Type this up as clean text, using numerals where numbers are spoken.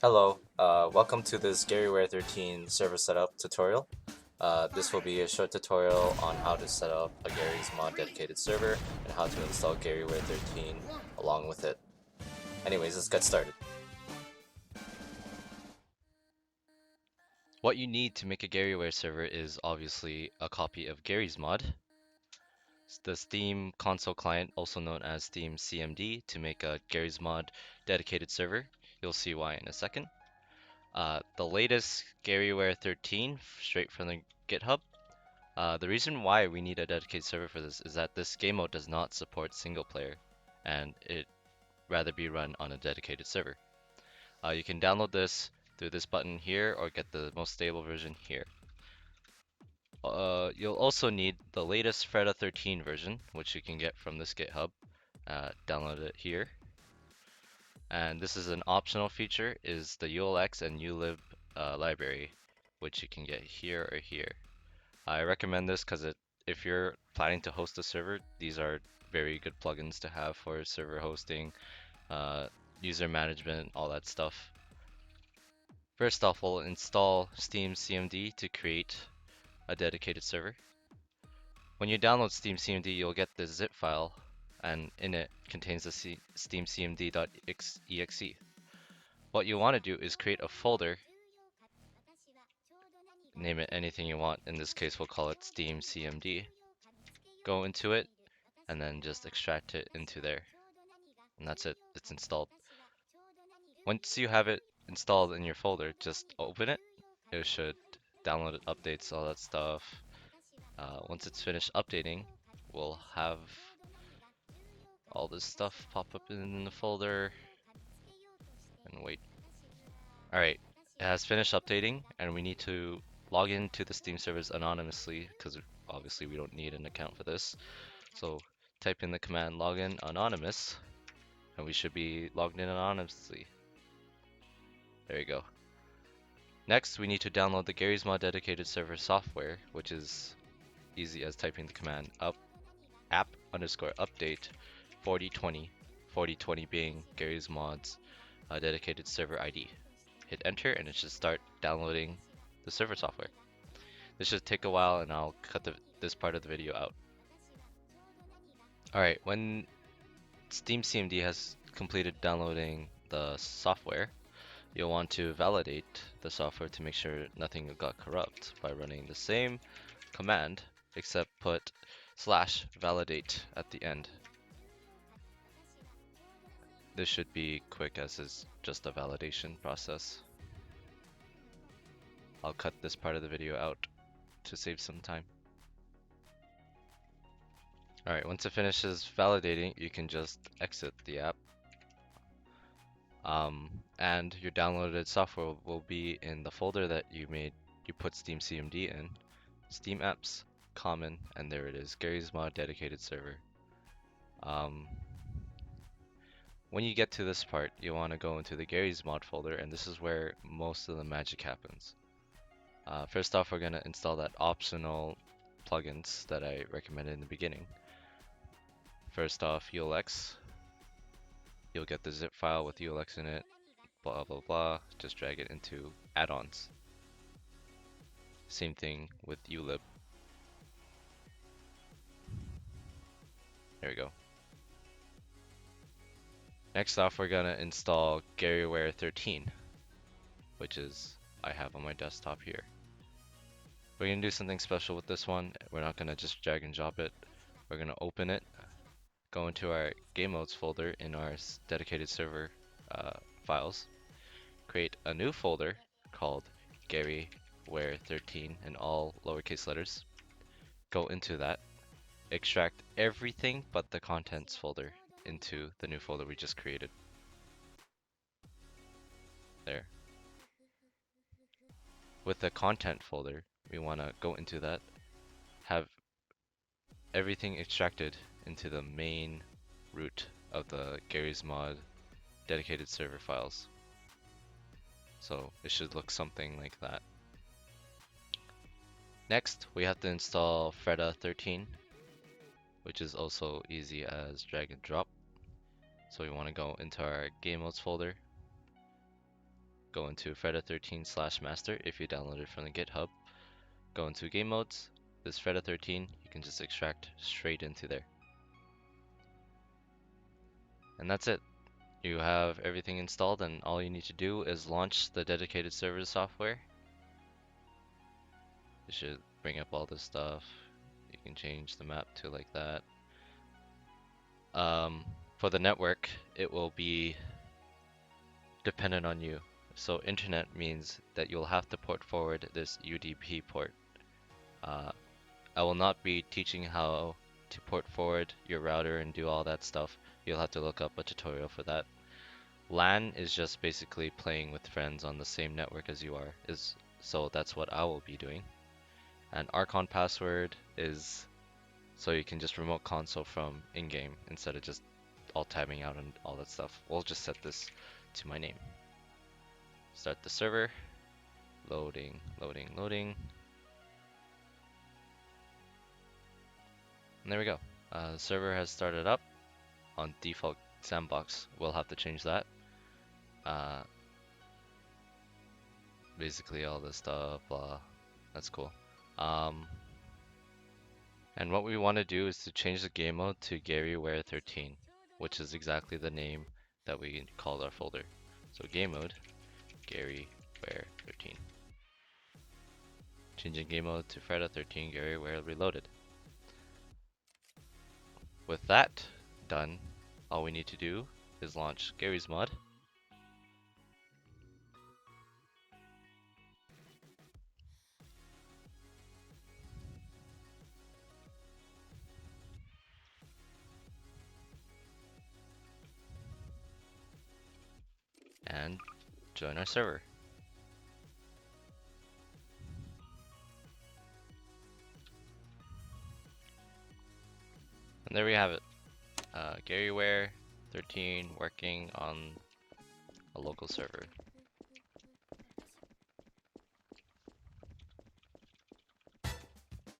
Hello, welcome to this GarryWare13 server setup tutorial. This will be a short tutorial on how to set up a Gary's Mod dedicated server and how to install GarryWare13 along with it. Anyways, let's get started. What you need to make a GarryWare server is obviously a copy of Gary's mod, the Steam console client, also known as Steam CMD, to make a Gary's mod dedicated server. You'll see why in a second. The latest GarryWare 13 straight from the GitHub. The reason why we need a dedicated server for this is that this game mode does not support single player, and it rather be run on a dedicated server. You can download this through this button here or get the most stable version here. You'll also need the latest Freda 13 version, which you can get from this GitHub. Download it here. And this is an optional feature, is the ULX and ulib library, which you can get here or here. I recommend this because if you're planning to host a server, these are very good plugins to have for server hosting, uh, user management, all that stuff. First off, we'll install Steam CMD to create a dedicated server. When you download Steam CMD, you'll get this zip file, and in it contains the Steam CMD.exe. What you want to do is create a folder, name it anything you want. In this case, we'll call it Steam CMD. Go into it, and then just extract it into there. And that's it, it's installed. Once you have it installed in your folder, just open it. It should download it, updates, all that stuff. Once it's finished updating, we'll have all this stuff pop up in the folder and wait. Alright, it has finished updating and we need to log into the Steam servers anonymously because obviously we don't need an account for this. So type in the command login anonymous and we should be logged in anonymously. There you go. Next, we need to download the Gary's Mod dedicated server software, which is easy as typing the command app underscore update 4020, 4020 being Gary's Mod's dedicated server ID. Hit enter and it should start downloading the server software. This should take a while and I'll cut this part of the video out. Alright, when Steam CMD has completed downloading the software, you'll want to validate the software to make sure nothing got corrupt by running the same command except put /validate at the end. This should be quick as it's just a validation process. I'll cut this part of the video out to save some time. Alright, once it finishes validating, you can just exit the app. And your downloaded software will be in the folder that you put Steam CMD in. Steam Apps, Common, and there it is, Gary's Mod dedicated server. When you get to this part, you want to go into the Gary's Mod folder, and this is where most of the magic happens. First off, we're going to install that optional plugins that I recommended in the beginning. First off, ULX. You'll get the zip file with ULX in it, blah blah blah. Just drag it into add-ons. Same thing with ulib. There we go. Next off, we're gonna install GarryWare13, which is I have on my desktop here. We're gonna do something special with this one. We're not gonna just drag and drop it. We're gonna open it, go into our game modes folder in our dedicated server files, create a new folder called GarryWare13 in all lowercase letters. Go into that, extract everything but the contents folder into the new folder we just created. There. With the content folder, we want to go into that, have everything extracted into the main root of the Gary's Mod dedicated server files. So it should look something like that. Next, we have to install Freda 13, which is also easy as drag and drop. So we want to go into our game modes folder, go into Freda13/master if you download it from the GitHub. Go into game modes. This Freda13, you can just extract straight into there. And that's it. You have everything installed, and all you need to do is launch the dedicated server software. It should bring up all this stuff. You can change the map to like that. For the network, it will be dependent on you. So internet means that you'll have to port forward this UDP port. I will not be teaching how to port forward your router and do all that stuff. You'll have to look up a tutorial for that. LAN is just basically playing with friends on the same network as you are, so that's what I will be doing. And Archon password is so you can just remote console from in-game instead of just all tabbing out and all that stuff. We'll just set this to my name. Start the server. Loading, loading, loading. And there we go. The server has started up on default sandbox. We'll have to change that. Basically all this stuff, blah. That's cool. And what we want to do is to change the game mode to GarryWare13, which is exactly the name that we called our folder. So game mode, GarryWare13. Changing game mode to Freda13, GarryWare Reloaded. With that done, all we need to do is launch Garry's mod. And join our server. And there we have it. GarryWare13 working on a local server.